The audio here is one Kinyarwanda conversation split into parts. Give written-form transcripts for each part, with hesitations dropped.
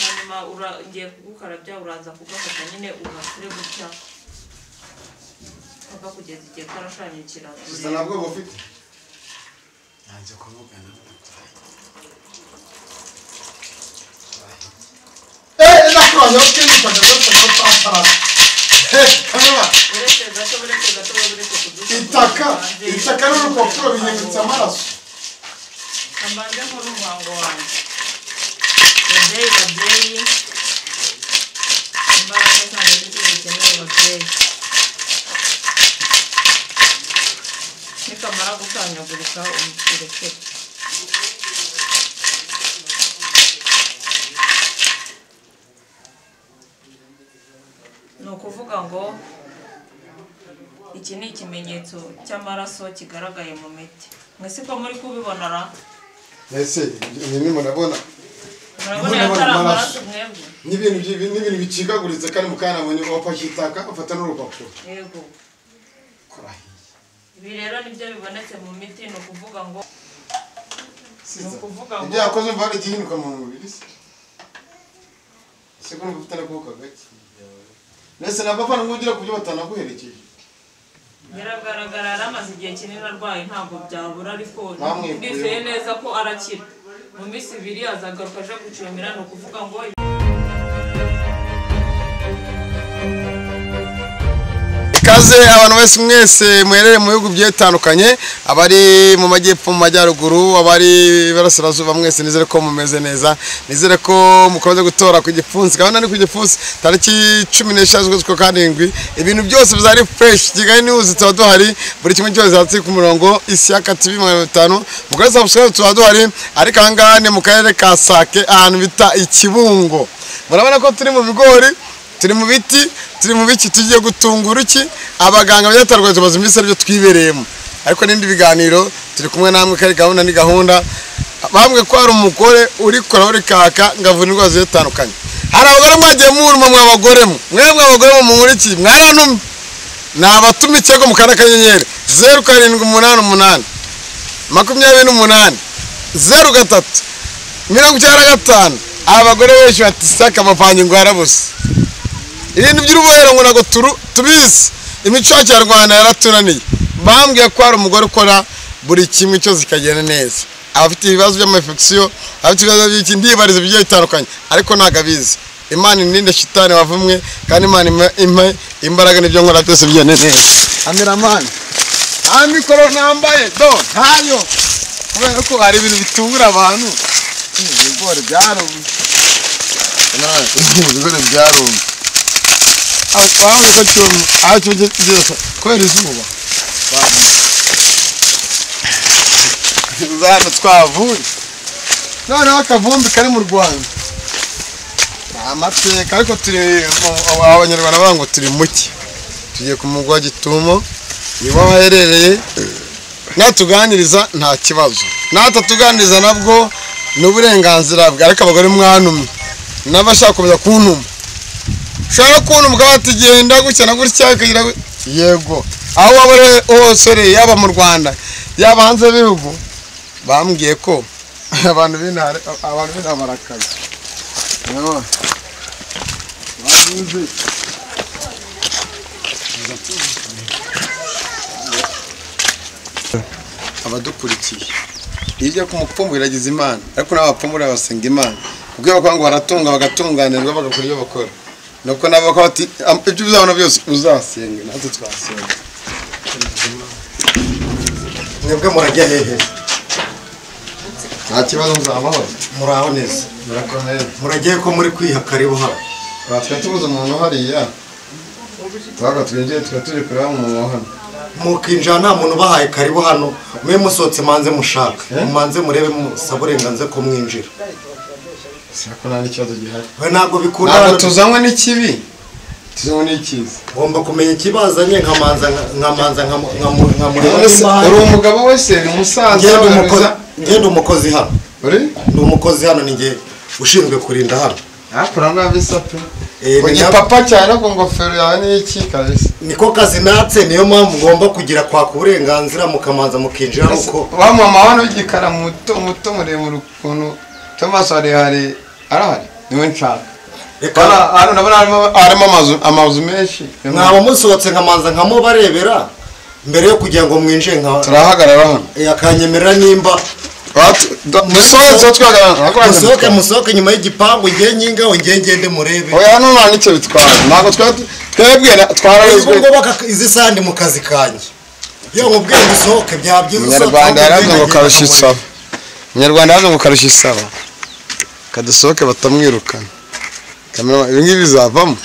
hanyuma ngiye kugukarabya uraza kugafata nyine ugasure gutya papa kugeza igihe karashanyukira gusa nabwo bufite nanze kuvugana nakubanya ukimufata rwose no papara itaka n'urupapuro bihindutse amaraso ambanze nkora umuhango wanjye babyeyi imbaraga zanjye zikeneye babyeyi nikamara gutanyagurika umukirekere ni ukuvuga ngo iki ni ikimenyetso cy'amaraso kigaragaye mu miti mwese ko muri kubibona ra ese ni murabona yatari amaraso mwebwe n'ibintu bicikaguritse kandi mukana abonye wafashe itaka afata n'urupapuro yego ibi rero nibyo bibonetse mu miti ni ukuvuga ngo ibyo yakoze mvana igihinduka mu mubiri se ko numva ufite n'akaboko gake nese nabafana ngugira kubyo batanaguherekeje biragaragara yaramaze igihe kinini arwaye ntabwo byabura ariko ndizeye neza ko arakira mu minsi 2 azagaruka aje gucumira ni ukuvuga ngo ikaze abantu bese mwese muherere mu bihugu byetandukanye abari mu majyepfo mu majyaruguru abari barasirazuba mwese nizere ko mumeze neza nizere ko mukomeze gutora ku gipfunsi gahunda ni ku gipfunsi tariki 16 z'ukwezi karindwi ibintu byose bizari fresh Kigali News tuba duhari buri kimwe cyose zatsi ku murongo Ishyaka TV 500 mukore subscribe tuba duhari ariko ahangaha ni mu karere ka Sake ahantu bita Ikibungo murabona ko turi mu bigori turi mu biti turi mu biki tugiye gutungura iki abaganga byatarwaje bazo iminsi byo twibereyemo ariko nindi biganiro turi kumwe namwe kari gahunda ni gahunda bamwe ko ari umugore uri kora uri kaka ngavunirwa zitandukanye hari abagore mwagiye muruma mwabagore mwebwe abagore mu muriki mwaranumye nabatuma ikego mu kana kanyenyeri 0788 28 03 95 abagore benshi batisaka bapanye ngwara bose ibintu by'urubohero ngo nago tubizi imico ya Rwanda yaratunaniye bambwiye ko ari umugore ukora buri kimwe cyo zikagenda neza abafite ibibazo by'amafection abafite ibibazo by'iki ndibarize bijye bitandukanye ariko nagabizi Imana ninde shitani wavumwe kandi Imana impe imbaraga n'ibyo nkora byose bigende neza ameramani amikoro nambaye do ntayo kubera ko hari ibintu bitungura abantu ibigori byarumye ibigori byarumye aho ko cyuma aho cyo kwera izuba zana twavuye none akavumbi kari mu Rwanda amateka ariko turi abanyarwanda bango turi muki tugiye ku mugwa Gitumo niba waherereye natuganiriza nta kibazo natatuganiriza nabwo n'uburenganzira bwa ariko abagore mwanumye nabashaka kuza kuntuma shaka kuntu mugabati genda gutya na gutya kagira yego aho wabare hose yaba mu Rwanda yaba hanze bihugu bambwiye ko abantu b'intare barakaza no babuze abadukurikiye iryo kumupfumbira iragize Imana ariko n'abapfumbura basenga Imana ubwo ngo baratunga bagatunganirwa bagakora ibyo bakora nuko nabo ko ati ibyo uzabona byose uzasenga natwe twasenga mwebwe murajya hehe nta kibazo muzabaho muraho neza murakomeye muragiye ko muri kwiha karibu hano batwe tubuze umuntu hariya twaga twinjiye turi kureba mu hano mukinjana nta muntu bahaye karibu hano mwe musotse manze mushaka manze murebe musaburenganze ko mwinjira sako nani kibazo gihari we ntabwo bikunda ntabwo tuzanywe n'ikibi tuzanywe n'ikizi ngomba kumenya ikibazanye nkamanza uri umugabo wese ni umusaza ngende umukozi hano uri ni umukozi hano ninge ushinzwe kurinda hano kuranga bisape ni papa cyane ko ngofero yawe ni iki kabisa niko kazi natse niyo mpamvu ngomba kugira kwa kuburenganzira mukamanza mukinjira uko wa mama hano igikara muto muremure ukuntu Thomas arahari niwe nshaka hano ndabona harimo amazu menshi mwaba musohotse nkamanza nkamubarebera mbere yo kugira ngo mwinjire nka turahagarara hano yakanyemerera nimba musohoke nyuma y'igipangu ngiye nyingaho ngiye ngende murebe oya hano nta nicyo bitwara ntabwo twebwe twararezwe ngo baka izi sandi mu kazi kanjye iyo nkubwiye musohoke byabyiza Umunyarwanda yaravuze ngo karusha isaba Umunyarwanda yaravuze ngo karusha isaba kadusohoke batamwirukana ibi ngibi bizavamo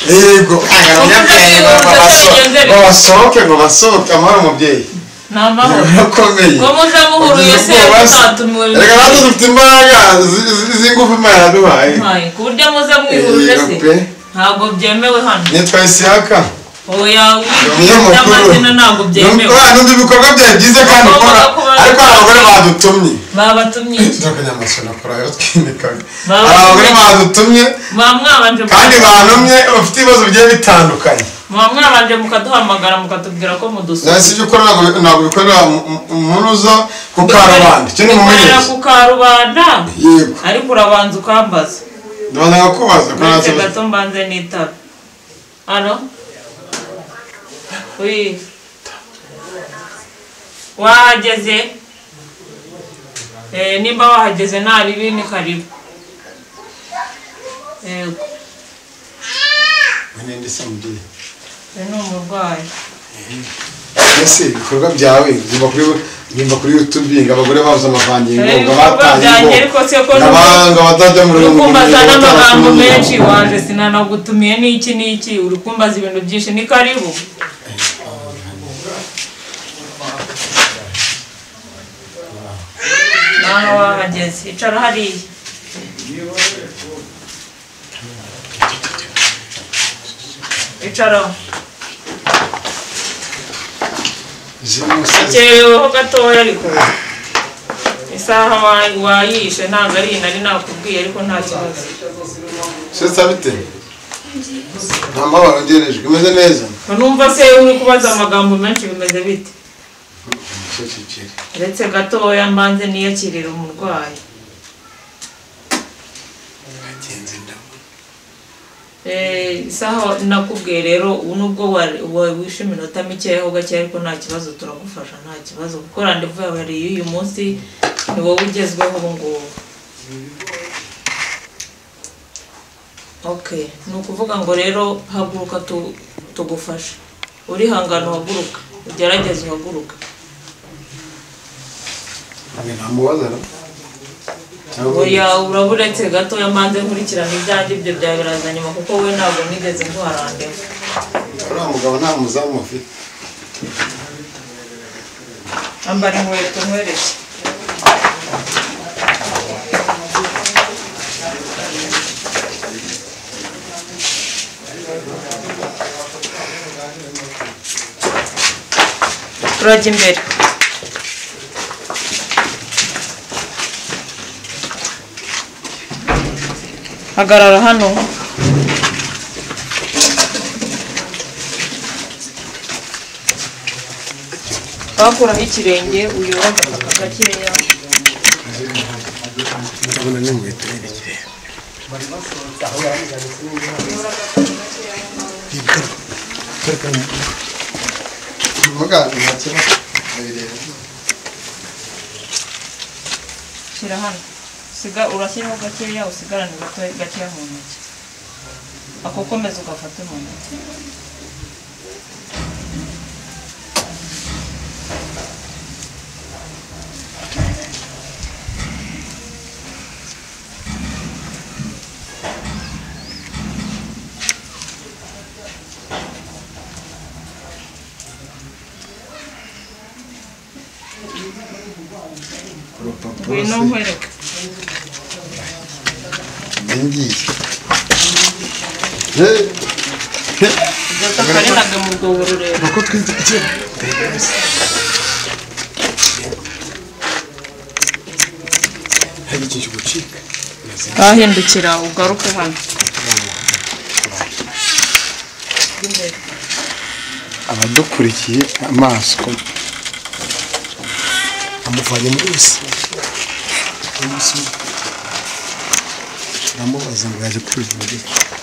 Yego basohoke amahoro umubyeyi ni amahoro akomeye ngo muze muhuruye se mutatumiwe reka natwe dufite imbaraga z'ingufu Imana yaduhaye ku buryo muze mwihuruje se ntabwo byemewe hano nitwa Isiyaka oya w'amazina ntabwo byemewe n'undi ibikorwa byawe byiza kandi ukora ariko hari abagore badutumye babatumye iki tukanyamasana kora yo twimikaga hari abagore badutumye mwabanje kandi bantumye bafite ibibazo bigiye bitandukanye mwabanje mukaduhamagara mukatubwira ko mudusura nasi ibyo ukora ntabwo bikorera muruza ku karubanda icyo ni mumenyesha ku karubanda yego ariko urabanza ukambaza ndabanza ngakubaza ndetse gato mbanze nitaba hano oui wahageze nimba wahageze nta bibi ni karibu yego nende samudi ni umurwayi ese ibikorwa byawe nimba kuri YouTube abagore bavuze amavangingo byanjye ariko se ko nabanga batajya mu rugo kumbaza n'amagambo menshi waje sinanagutumiye n'iki uri kumbaza ibintu byinshi ni karibu naho wahageze icara hariya icara akereweho gatoya ariko isaha wayishe ntabwo ari nari nakubwiye ariko nta kibazo sesa bite nta mabara ngerejwe imeze neza numva se uri kubaza amagambo menshi bimeze bite ndetse gatoya mbanze niyakirira umurwayi isaha nakubwiye rero nubwo wishe iminota mikeya gakeya ariko nta kibazo turagufasha nta kibazo kuko randevu yawe yari uyu munsi ni wowe ugezweho ubu ngubu okay ni ukuvuga ngo rero haguruka tugufashe urihangana uhaguruka ugerageze uhaguruka oya uraburetse gatoya mbanze nkurikirana ibyanjye ibyo byawe biraza nyuma kuko we ntabwo nigeze nguharandeho uriya mugabo nta muzamu afite ambara inkweto nkwereke turajya imbere hagarara hano bakuraho ikirenge uyora agafata gakeya ndabona n'inkweto yerekeye shyira hano urashyiraho gakeya usigarane gakeya mu ntoki ako komeza ugafate mu ntoki ngwino nkwereke Karinaga mu rwobo rurerure uko twita hari ikintu gucika ahindukira ugaruke hano abadukurikiye amaso amuvanye muri wese namubaza ngo yaje kwivuza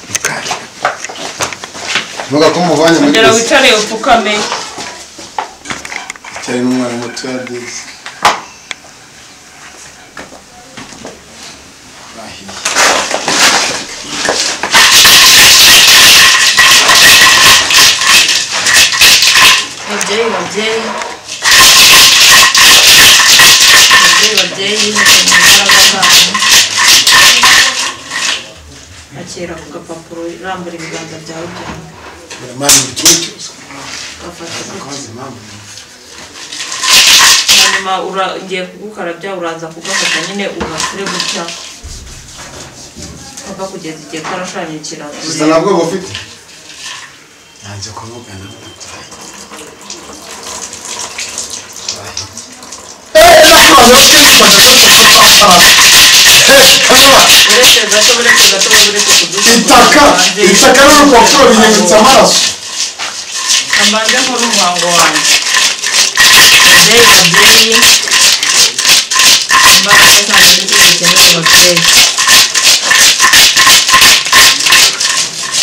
mukari vuga ko muvanye muri wese wicare upfukame cyane n'umwana muto ya Desi babyeyi imbaraga zanyu akira ku gapapuro rambura ibiganza byawe hanyuma ngiye kugukarabya uraza kugafata nyine ugasure gutya papa kugeza igihe karashanyukira gusa ntabwo bufite yanze kumugana itaka n'urupapuro binyibutsa amaraso ambanze nkora umuhango wanjye babyeyi imbaraga zanyu n'icyo zikeneye babyeyi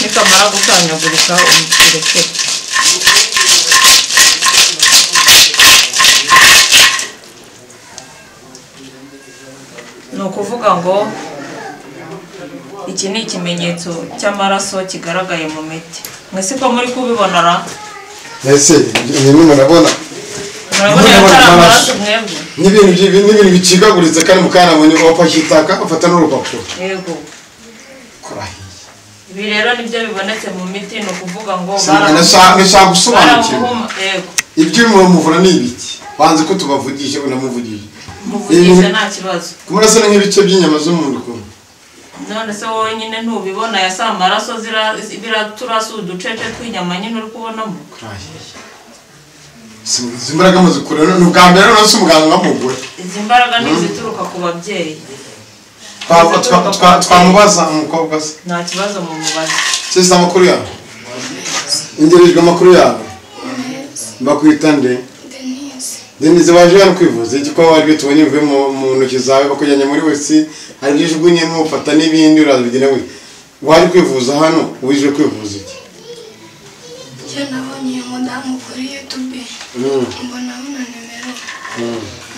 nikamara gukanyagurika umurekere ni ukuvuga ngo iki ni ikimenyetso cy'amaraso kigaragaye mu miti mwese ko muri kubibona ra ese nimwe murabona amaraso mwebwe n'ibintu bicikaguritse kandi mukanabonye wafashe itaka ufata n'urupapuro yego ibi rero nibyo bibonetse mu miti ni ukuvuga ngo nashaka gusobanukirwa ibyo muvura ni ibiki banze ko tubavugishe unamuvugishe muvugishe nta kibazo kumurasa nk'ibice by'inyama z'umuntu kumwe none se wowe nyine ntubibona yasa amaraso biraturasa uducece tw'inyama nyine uri kubonamo izi mbaraga muzikura ni ubwa mbere none se umuganga w'umugore izi mbaraga ni izituruka ku babyeyi twamubaza umukobwa se nta kibazo mumubaza sisa amakuru yawe ingerejwe amakuru yawe bakwita nde Denise waje hano kwivuza igiko wari tubonye mvuye mu ntoki zawe bakujyanye muri wese hari byishugunye mufata n'ibindi urabigira we wari kwivuza hano wije kwivuza iki cyo nabonye umudamu kuri YouTube mbona abona nimero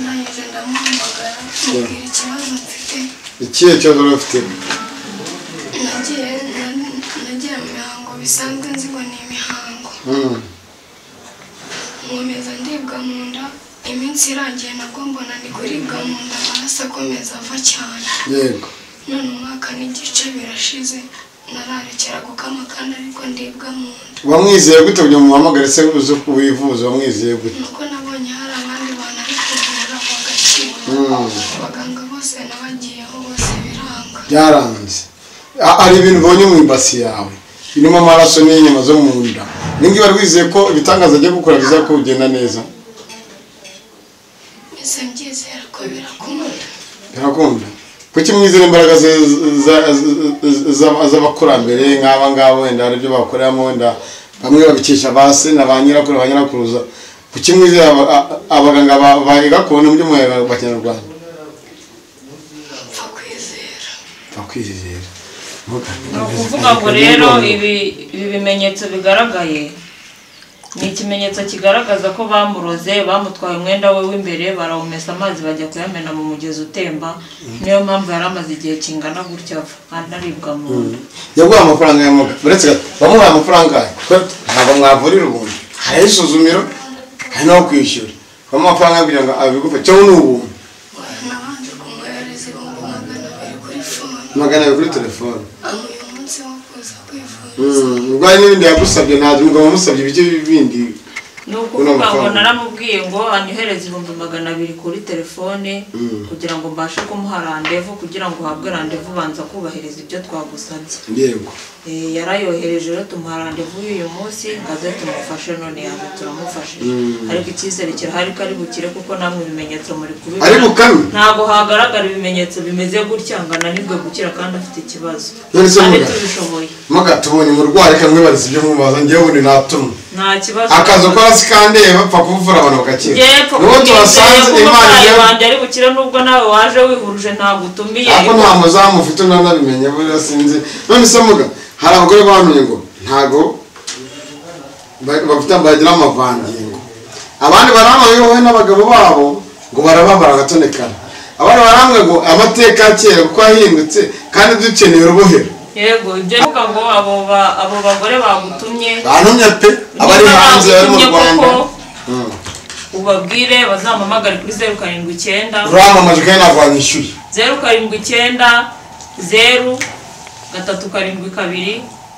nahise ndamuhamagara mubwira ikibazo mfite ikihe kibazo ufite nagiye mu mihango bisanzwe nzi ngo ni imihango nkomeza ndibwa mu nda iminsi irangiye nabwo mbona ndi kuribwa mu nda amaraso akomeza ava cyane yego none umwaka n'igice birashize nararekera gukama kandi ariko ndibwa mu nda wamwizeye gute kugira ngo muhamagare se uze kubivuza wamwizeye gute nuko nabonye hari abandi bantu ari kuvura bagakira abaganga bose nabagiyeho bose biranga byaranze ari ibintu ubonye mu ibasi yawe birimo amaraso n'inyama zo mu nda ningi wari wizeye ko ibitangaza agiye gukora bizako ugenda neza ese mbyizera ko birakunda kuki mwizera imbaraga z'abakurambere nk'aba ngaba wenda hari ibyo bakoreramo wenda bamwe babikisha base na ba nyirakuru ba nyirakuruza kuki mwizera abaganga ba gakondo mu by'umuyaga wa Kinyarwanda kwizera ni ukuvuga ngo rero ibi bimenyetso bigaragaye ni ikimenyetso kigaragaza ko bamuroze bamutwaye umwenda we w'imbere barawumesa amazi bajya kuyamena mu mugezi utemba niyo mpamvu yari amaze igihe kingana gutya anaribwa mu nda yaguha amafaranga ya muga uretse bamuha amafaranga ntabwo mwavurira ubuntu hari isuzumiro hari no kwishyura bamuha amafaranga kugira ngo abigufe cyo ni ubuntu nabanje kumwohereza ibihumbi 200 kuri fone 200 kuri telefone uyu munsi wo kuza kwivuza urwaye n'ibindi yagusabye ntabwo umugabo wamusabye ibyo bindi ni ukuvuga ngo naramubwiye ngo anyohereze 200 kuri telefone kugira ngo mbashe kumuha randevu kugira ngo uhabwe randevu banza kubahiriza ibyo twagusabye. Yego. Yarayohereje rero tumuha randevu uyu munsi ngaze tumufashe none yaje turamufashe. Ariko icyizere kirahari kari bukire kuko namwe ibimenyetso muri kubibona. Ari bukame. Ntago hagaragara ibimenyetso bimeze gutya ngana nibwo gukira kandi afite ikibazo. Kandi tubishoboye. Muga tubonye umurwayi kamwe barize ibyo mubaza ngiye buri natumwe. Nta kibazo. Akazo kora sikande bapfa kuvura abantu bakakira. Nuko tubasanze Imana yabanje ari bukire nubwo nawe waje wihuruje ntago utumiye. Ako nta muzamu ufite nanabimenye buri sinzi. None se muga hari abagore bamenye ngo ntago bafite bagira amavangingo. Abandi baramaye wowe n'abagabo babo ngo barababara gatonekana. Abandi baramwe ngo amateka kera kuko ahindutse kandi dukeneye urubohero. Yego ibyo vuga ngo abo bagore bagutumye bantumye pe abari hanze bari mu Rwanda ubabwire bazamamagara kuri 079 uramamaje kandi navanyishyuye 079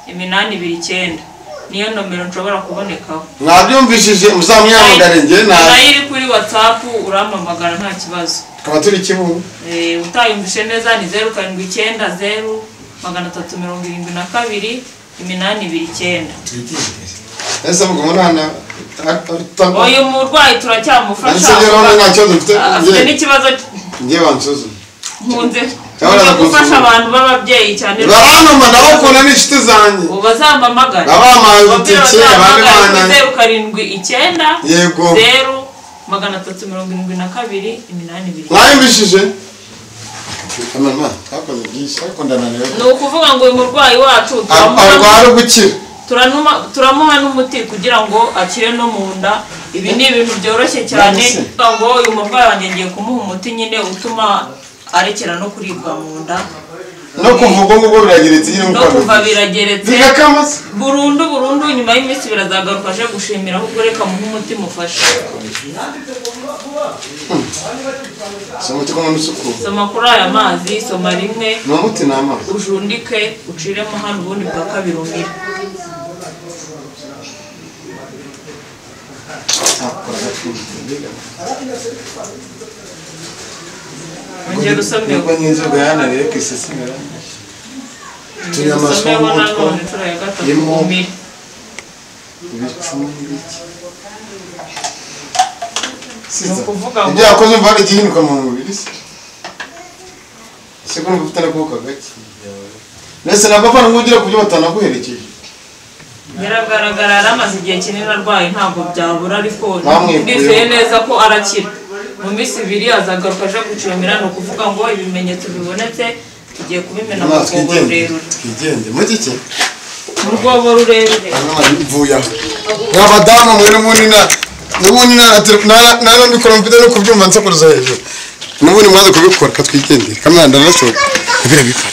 0372829 niyo nomero nshobora kubonekaho. Mwabyumvishije muzamwamagare nge nayo iri kuri WhatsApp uramamagara nta kibazo. Kaba turi kibu utayumvishe neza ni 079 372 ese mugo murana oyo murwayi turacyamufasha afite n'ikibazo ngiye bansuzu nkunze gufasha abantu b'ababyeyi cyane baranuma nabo kona n'inshuti zanjye ubazamamagara abamaze itike abandi bana 079 yego 372 mwayumvishije mama takoze byinshi ariko ndananiwe ni ukuvuga ngo uyu murwayi wacu turamuha n'umuti kugira ngo akire no mu nda. Ibi ni ibintu byoroshye cyane ngo uyu murwayi wanjye ngiye kumuha umuti nyine utuma arekera no kuribwa mu nda no kuvuga ngo birageretse nyine no kuva birageretse burundu nyuma y'iminsi birazagaruka aje gushimira ahubwo reka muhe umuti mufashe. Soma kuri aya mazi, soma rimwe ujundike uciremo hano ubundi bwa kabiri umire. Ngiye gusomera ko n'inzoga yanariye kisesimera tunyamaswa n'umutwe umire. Ibyo yakoze mvana igihinduka mu mubiri se ko n'ufite n'akuka gake nese nabafana ngugira kubyo batanaguherekeje biragaragara aramaze igihe kinini arwaye ntabwo byabura ariko ndizeye neza ko arakira mu minsi 2 azagaruka aje gucumira no kuvuga ngo ibimenyetso bibonetse tugiye kubimena mu rwobo rurerure twigende mu gike mu rwobo rurerure mvuya nk'abadamu mwene munina n'ubundi nara mikoro mfite no kubyumva nsakuruza hejuru n'ubundi mwaze kubikora katwigendera kamera ndanasohoka bira bikora